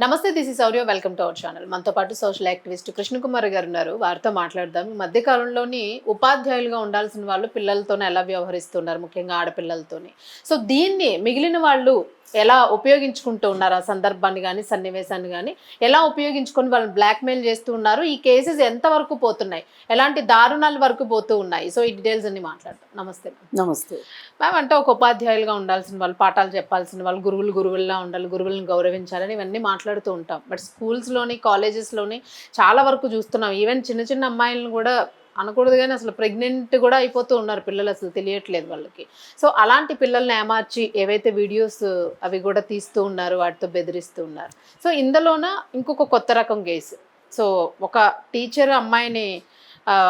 నమస్తే, this is Sourya. Welcome to our channel. మనతో పాటు సోషల్ యాక్టివిస్ట్ కృష్ణకుమార్ గారు ఉన్నారు. వారితో మాట్లాడదాం. ఈ మధ్య కాలంలోని ఉపాధ్యాయులుగా ఉండాల్సిన వాళ్ళు పిల్లలతోనే ఎలా వ్యవహరిస్తున్నారు, ముఖ్యంగా ఆడపిల్లలతోని. సో దీన్ని మిగిలిన వాళ్ళు ఎలా ఉపయోగించుకుంటూ ఉన్నారు, ఆ సందర్భాన్ని కానీ సన్నివేశాన్ని కానీ ఎలా ఉపయోగించుకొని వాళ్ళని బ్లాక్మెయిల్ చేస్తూ ఉన్నారు, ఈ కేసెస్ ఎంత వరకు పోతున్నాయి, ఎలాంటి దారుణాల వరకు పోతూ ఉన్నాయి. సో ఈ డీటెయిల్స్ అన్ని మాట్లాడతాం. నమస్తే నమస్తే మ్యామ్. అంటే ఒక ఉపాధ్యాయులుగా ఉండాల్సిన వాళ్ళు, పాఠాలు చెప్పాల్సిన వాళ్ళు, గురువుల్లా ఉండాలి, గురువులను గౌరవించాలని ఇవన్నీ మాట్లాడుతూ ఉంటాం. బట్ స్కూల్స్లోని కాలేజెస్లోని చాలా వరకు చూస్తున్నాం. ఈవెన్ చిన్న చిన్న అమ్మాయిలను కూడా అనకూడదు కానీ అసలు ప్రెగ్నెంట్ కూడా అయిపోతూ ఉన్నారు పిల్లలు, అసలు తెలియట్లేదు వాళ్ళకి. సో అలాంటి పిల్లల్ని ఏమార్చి ఏవైతే వీడియోస్ అవి కూడా తీస్తూ ఉన్నారు, వాటితో బెదిరిస్తూ ఉన్నారు. సో ఇందులోన ఇంకొక కొత్త రకం కేసు. సో ఒక టీచర్ అమ్మాయిని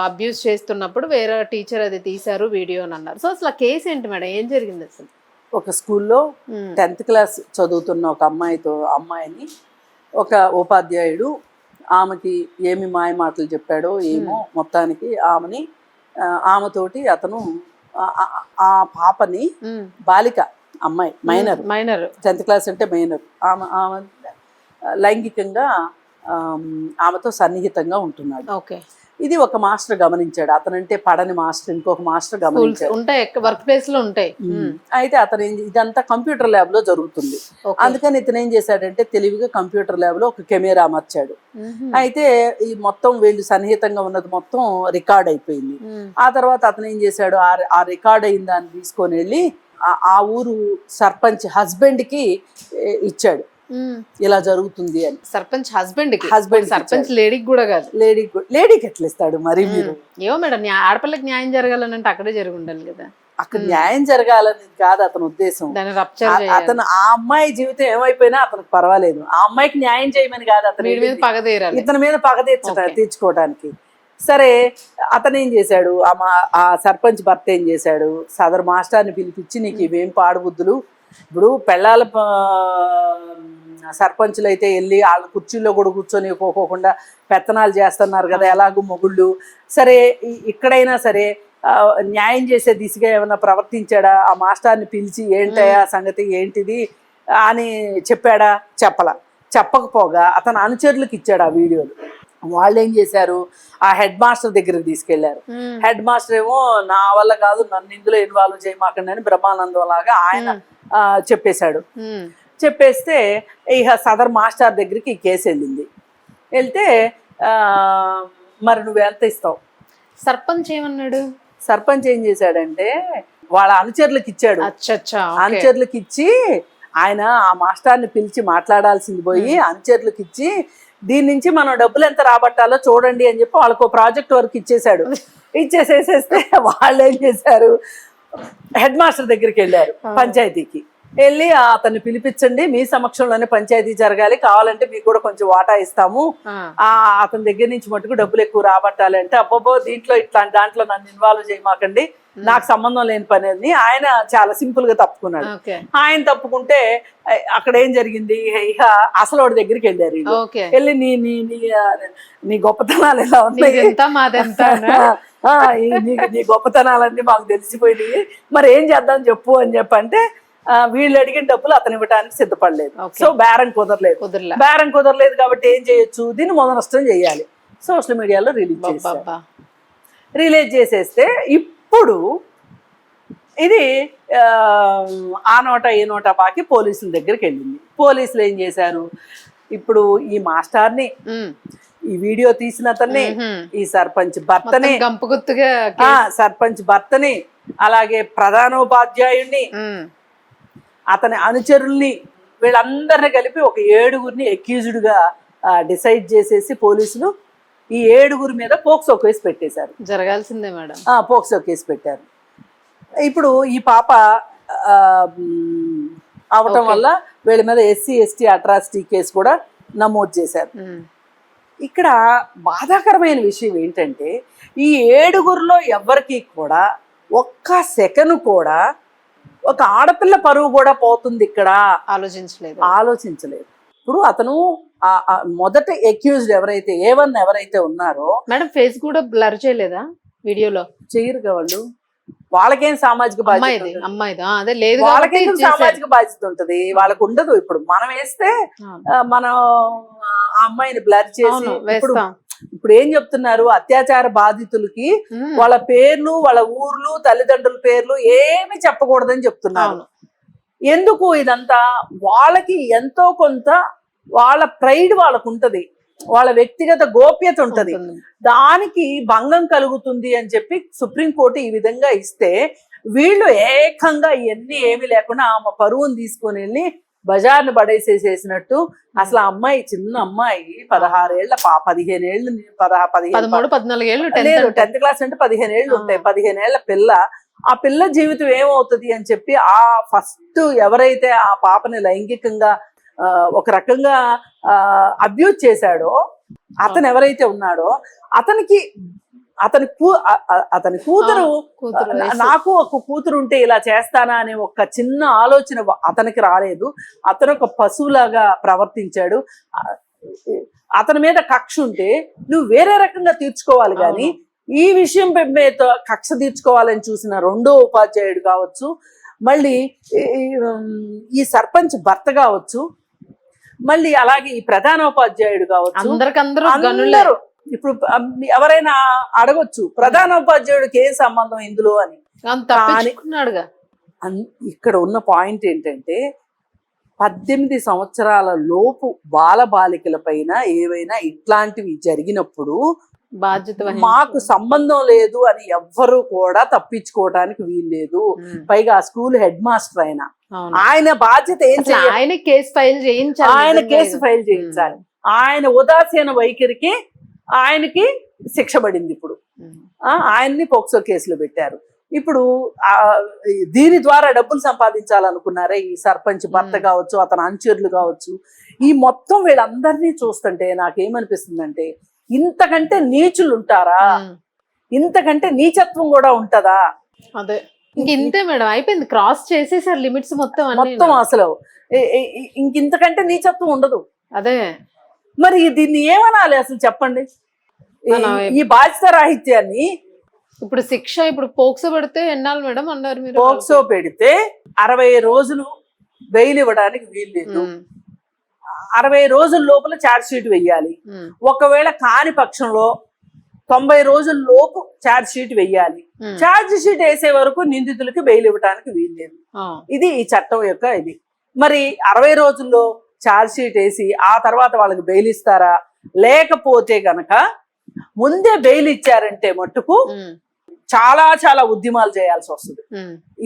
అబ్యూస్ చేస్తున్నప్పుడు వేరే టీచర్ అది తీశారు వీడియో అని అన్నారు. సో అసలు ఆ కేసు ఏంటి మేడం, ఏం జరిగింది అసలు? ఒక స్కూల్లో 10th క్లాస్ చదువుతున్న ఒక అమ్మాయిని ఒక ఉపాధ్యాయుడు ఆమెకి ఏమి మాయ మాటలు చెప్పాడో ఏమో, మొత్తానికి ఆమెతోటి అతను ఆ పాపని, బాలిక అమ్మాయి, మైనర్ 10th క్లాస్ అంటే మైనర్, ఆమె లైంగికంగా ఆమెతో సన్నిహితంగా ఉంటున్నాడు. ఓకే. ఇది ఒక మాస్టర్ గమనించాడు. అతనంటే పడని మాస్టర్ ఇంకొక మాస్టర్ గమనించాడు. ఉంటాయి, వర్క్ ప్లేస్ లో ఉంటాయి. అయితే అతను ఇదంతా కంప్యూటర్ ల్యాబ్ లో జరుగుతుంది. అందుకని ఇతను ఏం చేశాడంటే తెలివిగా కంప్యూటర్ ల్యాబ్ లో ఒక కెమెరా అమర్చాడు. అయితే ఈ మొత్తం వీళ్ళు సన్నిహితంగా ఉన్నది మొత్తం రికార్డ్ అయిపోయింది. ఆ తర్వాత అతను ఏం చేశాడు, ఆ రికార్డ్ అయిన దాన్ని తీసుకొని వెళ్ళి ఆ ఊరు సర్పంచ్ హస్బెండ్ కి ఇచ్చాడు. ఇలా జరుగుతుంది అని. సర్పంచ్ హస్బెండ్ సర్పంచ్ లేడీకి కూడా కాదు. లేడీకి ఎట్లా ఇస్తాడు మరి? మీరు ఏమో మేడం, ఆడపిల్లకి న్యాయం జరగాలని అంటే అక్కడే జరిగి ఉండాలి కదా. అక్కడ న్యాయం జరగాలని కాదు అతని ఉద్దేశం. అతను ఆ అమ్మాయి జీవితం ఏమైపోయినా అతనికి పర్వాలేదు, ఆ అమ్మాయికి న్యాయం చేయమని కాదు అతను ఇతని మీద పగ తీర్చుకోవడానికి. సరే, అతను ఏం చేశాడు, ఆ సర్పంచ్ భర్త ఏం చేశాడు, సదరు మాస్టర్ని పిలిపించి నీకు ఇవేం పాడుబుద్ధులు, ఇప్పుడు పెళ్ళాల సర్పంచులు అయితే వెళ్ళి వాళ్ళ కుర్చీల్లో కూడా కూర్చొని పోకోకుండా పెత్తనాలు చేస్తున్నారు కదా ఎలాగూ మొగుళ్ళు. సరే, ఇక్కడైనా సరే న్యాయం చేసే దిశగా ఏమైనా ప్రవర్తించాడా? ఆ మాస్టర్ని పిలిచి ఏంటయ్యా సంగతి ఏంటిది అని చెప్పాడా? చెప్పకపోగా అతను అనుచరులకు ఇచ్చాడు ఆ వీడియోలు. వాళ్ళు ఏం చేశారు, ఆ హెడ్ మాస్టర్ దగ్గరికి తీసుకెళ్లారు. హెడ్ మాస్టర్ ఏమో నా వల్ల కాదు, నన్ను ఇందులో ఇన్వాల్వ్ చేయమాకండి అని బ్రహ్మానందం లాగా ఆయన చెప్పేశాడు. చెప్పేస్తే ఇక సదర్ మాస్టర్ దగ్గరికి ఈ కేసు వెళ్తే మరి నువ్వు ఎంత ఇస్తావు? సర్పంచ్ ఏమన్నాడు? సర్పంచ్ ఏం చేశాడంటే వాళ్ళ అనుచరులకు ఇచ్చాడు. అనుచరులకు ఇచ్చి ఆయన ఆ మాస్టర్ని పిలిచి మాట్లాడాల్సింది పోయి అనుచరులకు ఇచ్చి దీని నుంచి మనం డబ్బులు ఎంత రాబట్టాలో చూడండి అని చెప్పి వాళ్ళకు ప్రాజెక్ట్ వర్క్ ఇచ్చేసాడు. ఇచ్చేసేసేస్తే వాళ్ళు ఏం చేశారు, హెడ్ మాస్టర్ దగ్గరికి వెళ్ళారు, పంచాయతీకి వెళ్ళి అతన్ని పిలిపించండి, మీ సమక్షంలోనే పంచాయతీ జరగాలి, కావాలంటే మీకు కూడా కొంచెం వాటా ఇస్తాము, అతని దగ్గర నుంచి మటుకు డబ్బులు ఎక్కువ రాబట్టాలి అంటే, అబ్బబ్బో దీంట్లో ఇట్లాంటి దాంట్లో నన్ను ఇన్వాల్వ్ చేయమాకండి, నాకు సంబంధం లేని పని అని ఆయన చాలా సింపుల్ గా తప్పుకున్నాడు. ఆయన తప్పుకుంటే అక్కడ ఏం జరిగింది, ఇక అసలు వాడి దగ్గరికి వెళ్ళారు. వెళ్ళి నీ గొప్పతనాలు ఎలా ఉన్నాయి, నీ గొప్పతనాలన్నీ మాకు తెలిసిపోయినాయి, మరి ఏం చేద్దాం చెప్పు అని చెప్పంటే వీళ్ళు అడిగిన డబ్బులు అతను ఇవ్వడానికి సిద్ధపడలేదు. సో బేరం కుదరలేదు కాబట్టి ఏం చేయొచ్చు, దీన్ని మొదనష్టం చేయాలి. సోషల్ మీడియాలో రిలీజ్ చేసేస్తే ఇప్పుడు ఇది ఆ నోట ఈ నోట పాకి పోలీసుల దగ్గరికి వెళ్ళింది. పోలీసులు ఏం చేశారు, ఇప్పుడు ఈ మాస్టర్ని, ఈ వీడియో తీసిన అతన్ని, ఈ సర్పంచ్ భర్తని, అలాగే ప్రధానోపాధ్యాయుడిని, అతని అనుచరుల్ని, వీళ్ళందరినీ కలిపి ఒక 7గురిని అక్యూజ్డ్గా డిసైడ్ చేసేసి పోలీసులు ఈ 7గురి మీద పోక్సో కేసు పెట్టేశారు. జరగాల్సిందే మేడం. పోక్సో కేసు పెట్టారు. ఇప్పుడు ఈ పాప అవటం వల్ల వీళ్ళ మీద SC/ST అట్రాసిటీ కేసు కూడా నమోదు చేశారు. ఇక్కడ బాధాకరమైన విషయం ఏంటంటే ఈ 7గురిలో ఎవరికి కూడా ఒక్క సెకను కూడా ఒక ఆడపిల్ల పరువు కూడా పోతుంది ఇక్కడ ఆలోచించలేదు. ఇప్పుడు అతను మొదట అక్యూజ్డ్ ఎవరైతే ఎవరైతే ఉన్నారో, మేడం ఫేస్ కూడా బ్లర్ చేయలేదా వీడియోలో? చేయరుగా వాళ్ళు వాళ్ళకేం సామాజిక బాధ్యత అమ్మాయిది ఉంటుంది? అమ్మాయిది అదే లేదు వాళ్ళకేం సామాజిక బాధ్యత ఉంటది? వాళ్ళకు ఉండదు. ఇప్పుడు మనం వేస్తే మనం ఆ అమ్మాయిని బ్లర్ చేసి ఇప్పుడు ఏం చెప్తున్నారు, అత్యాచార బాధితులకి వాళ్ళ పేర్లు, వాళ్ళ ఊర్లు, తల్లిదండ్రుల పేర్లు ఏమి చెప్పకూడదని చెప్తున్నారు. ఎందుకు ఇదంతా? వాళ్ళకి ఎంతో కొంత వాళ్ళ ప్రైడ్ వాళ్ళకు ఉంటది, వాళ్ళ వ్యక్తిగత గోప్యత ఉంటది, దానికి భంగం కలుగుతుంది అని చెప్పి సుప్రీంకోర్టు ఈ విధంగా ఇస్తే వీళ్ళు ఏకంగా ఇవన్నీ ఏమీ లేకుండా ఆమె పరువును తీసుకొని వెళ్ళి బజార్ను పడేసేసేసినట్టు. అసలు ఆ అమ్మాయి చిన్న అమ్మాయి 16 ఏళ్ల 15 ఏళ్ళు 14 ఏళ్ళు లేదు 10th క్లాస్ అంటే 15 ఏళ్ళు ఉంటాయి. 15 ఏళ్ల పిల్ల. ఆ పిల్ల జీవితం ఏమవుతుంది అని చెప్పి ఆ ఫస్ట్ ఎవరైతే ఆ పాపని లైంగికంగా ఒక రకంగా అబ్యూజ్ చేశాడో అతను ఎవరైతే ఉన్నాడో అతని కూతురు నాకు ఒక కూతురు ఉంటే ఇలా చేస్తానా అనే ఒక చిన్న ఆలోచన అతనికి రాలేదు. అతను ఒక పశువులాగా ప్రవర్తించాడు. అతని మీద కక్ష ఉంటే నువ్వు వేరే రకంగా తీర్చుకోవాలి కానీ ఈ విషయం మీద కక్ష తీర్చుకోవాలని చూసిన రెండో ఉపాధ్యాయుడు కావచ్చు, మళ్ళీ ఈ సర్పంచ్ భర్త కావచ్చు, మళ్ళీ అలాగే ఈ ప్రధానోపాధ్యాయుడు కావచ్చు, అందరూ ఇప్పుడు ఎవరైనా అడగొచ్చు ప్రధానోపాధ్యాయుడికి ఏం సంబంధం ఇందులో అని. ఇక్కడ ఉన్న పాయింట్ ఏంటంటే 18 సంవత్సరాల లోపు బాలబాలికల పైన ఏవైనా ఇట్లాంటివి జరిగినప్పుడు బాధ్యత మాకు సంబంధం లేదు అని ఎవ్వరు కూడా తప్పించుకోవడానికి వీల్లేదు. పైగా ఆ స్కూల్ హెడ్ మాస్టర్ ఆయన బాధ్యత ఏం చేయాలి? ఆయన కేసు ఫైల్ చేయించాలి. ఆయన ఉదాసీన వైఖరికి ఆయనకి శిక్ష పడింది. ఇప్పుడు ఆయన్ని పోక్సో కేసులో పెట్టారు. ఇప్పుడు దీని ద్వారా డబ్బులు సంపాదించాలనుకున్నారే ఈ సర్పంచ్ భర్త కావచ్చు, అతని అనుచరులు కావచ్చు, ఈ మొత్తం వీళ్ళందరినీ చూస్తుంటే నాకేమనిపిస్తుందంటే ఇంతకంటే నీచులు ఉంటారా? ఇంతకంటే నీచత్వం కూడా ఉంటదా? అదే ఇంతే మేడం, అయిపోయింది, క్రాస్ చేసేసారు లిమిట్స్ మొత్తం. అసలు ఇంకింతకంటే నీచత్వం ఉండదు. అదే మరి దీన్ని ఏమనాలి అసలు చెప్పండి? ఈ బాధ్యత రాహిత్యాన్ని ఇప్పుడు శిక్ష ఇప్పుడు పోక్సో పెడితే ఎన్నాళ్ళు మేడం అన్నారు మీరు? పోక్సో పెడితే 60 రోజులు బెయిల్ ఇవ్వడానికి వీల్లేదు. 60 రోజుల లోపల ఛార్జ్ షీట్ వెయ్యాలి. ఒకవేళ కాని పక్షంలో 90 రోజుల లోపు ఛార్జ్ షీట్ వెయ్యాలి. ఛార్జ్ షీట్ వేసే వరకు నిందితులకి బెయిల్ ఇవ్వడానికి వీల్లేదు. ఇది ఈ చట్టం యొక్క ఇది. మరి 60 రోజుల్లో ఛార్జ్ షీట్ వేసి ఆ తర్వాత వాళ్ళకి బెయిల్ ఇస్తారా? లేకపోతే గనక ముందే బెయిల్ ఇచ్చారంటే మట్టుకు చాలా ఉద్యమాలు చేయాల్సి వస్తుంది.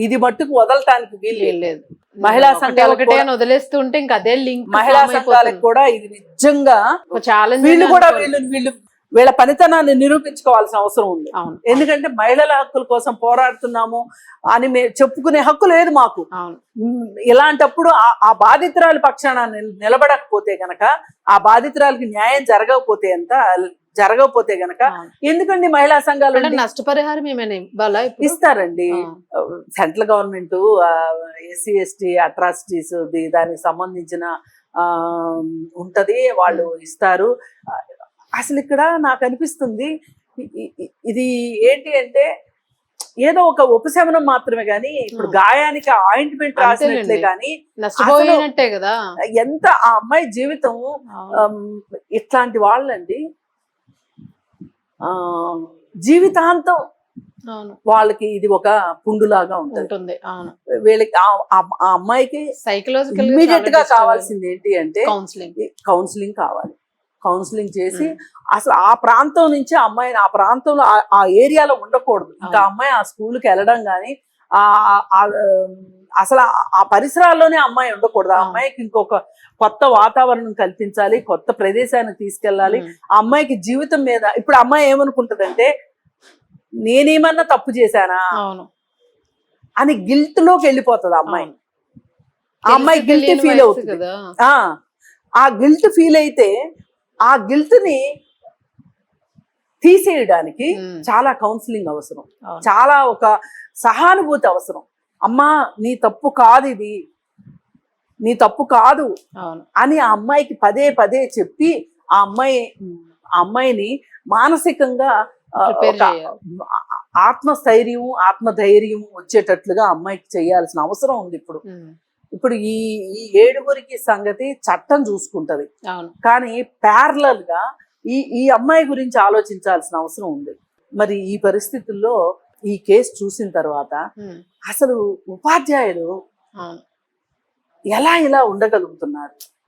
ఇది మట్టుకు వదలటానికి వీల్లేదు. మహిళా సంఘాలకు వదిలేస్తుంటే ఇంకా అదే లింక్. మహిళా సంఘాలకు కూడా ఇది నిజంగా వీళ్ళు కూడా వీళ్ళ పనితనాన్ని నిరూపించుకోవాల్సిన అవసరం ఉంది. ఎందుకంటే మహిళల హక్కుల కోసం పోరాడుతున్నాము అని చెప్పుకునే హక్కు లేదు మాకు. ఇలాంటప్పుడు ఆ బాధితురాలి పక్షాన నిలబడకపోతే గనక, ఆ బాధితురాలకి న్యాయం జరగకపోతే గనక ఎందుకండి మహిళా సంఘాలు నష్టపరిహారం ఏమైనా ఇస్తారండి. Central government SC ST atrocities దానికి సంబంధించిన ఉంటది, వాళ్ళు ఇస్తారు. అసలు ఇక్కడ నాకు అనిపిస్తుంది ఇది ఏంటి అంటే ఏదో ఒక ఉపశమనం మాత్రమే గాని, ఇప్పుడు గాయానికి ఆయింట్మెంట్ రాసినట్లే గాని నష్టపోయినట్టే కదా. ఎంత ఆ అమ్మాయి జీవితం ఇట్లాంటి వాళ్ళండి జీవితాంతం వాళ్ళకి ఇది ఒక పుండులాగా ఉంటుంది. వీళ్ళకి ఆ అమ్మాయికి సైకలాజికల్ ఇమ్మీడియట్ గా కావాల్సింది ఏంటి అంటే కౌన్సిలింగ్ కావాలి. కౌన్సిలింగ్ చేసి అసలు ఆ ప్రాంతం నుంచి అమ్మాయిని ఆ ప్రాంతంలో ఆ ఏరియాలో ఉండకూడదు. ఇంకా అమ్మాయి ఆ స్కూల్కి వెళ్ళడం కానీ అసలు ఆ పరిసరాల్లోనే అమ్మాయి ఉండకూడదు. ఆ అమ్మాయికి ఇంకొక కొత్త వాతావరణం కల్పించాలి, కొత్త ప్రదేశానికి తీసుకెళ్ళాలి. ఆ అమ్మాయికి జీవితం మీద ఇప్పుడు అమ్మాయి ఏమనుకుంటదంటే నేనేమన్నా తప్పు చేశానా అని గిల్ట్ లోకి వెళ్ళిపోతుంది అమ్మాయి. ఆ అమ్మాయి గిల్ట్ ఫీల్ అవుతుంది. ఆ గిల్ట్ ఫీల్ అయితే ఆ గిల్ట్ ని తీసేయడానికి చాలా కౌన్సిలింగ్ అవసరం, చాలా ఒక సహానుభూతి అవసరం. అమ్మా నీ తప్పు కాదు, ఇది నీ తప్పు కాదు అని ఆ అమ్మాయికి పదే చెప్పి ఆ అమ్మాయిని మానసికంగా Prepare ఒక చేయాలి. ఆత్మస్థైర్యం ఆత్మధైర్యం వచ్చేటట్లుగా అమ్మాయికి చేయాల్సిన అవసరం ఉంది ఇప్పుడు. ఇప్పుడు ఈ ఈ 7 సంగతి చట్టం చూసుకుంటది, అవును. కానీ ప్యారలల్ గా ఈ ఈ అమ్మాయి గురించి ఆలోచించాల్సిన అవసరం ఉంది. మరి ఈ పరిస్థితుల్లో ఈ కేసు చూసిన తర్వాత అసలు ఉపాధ్యాయులు అవును. ఎలా ఇలా ఉండగలుగుతున్నారు?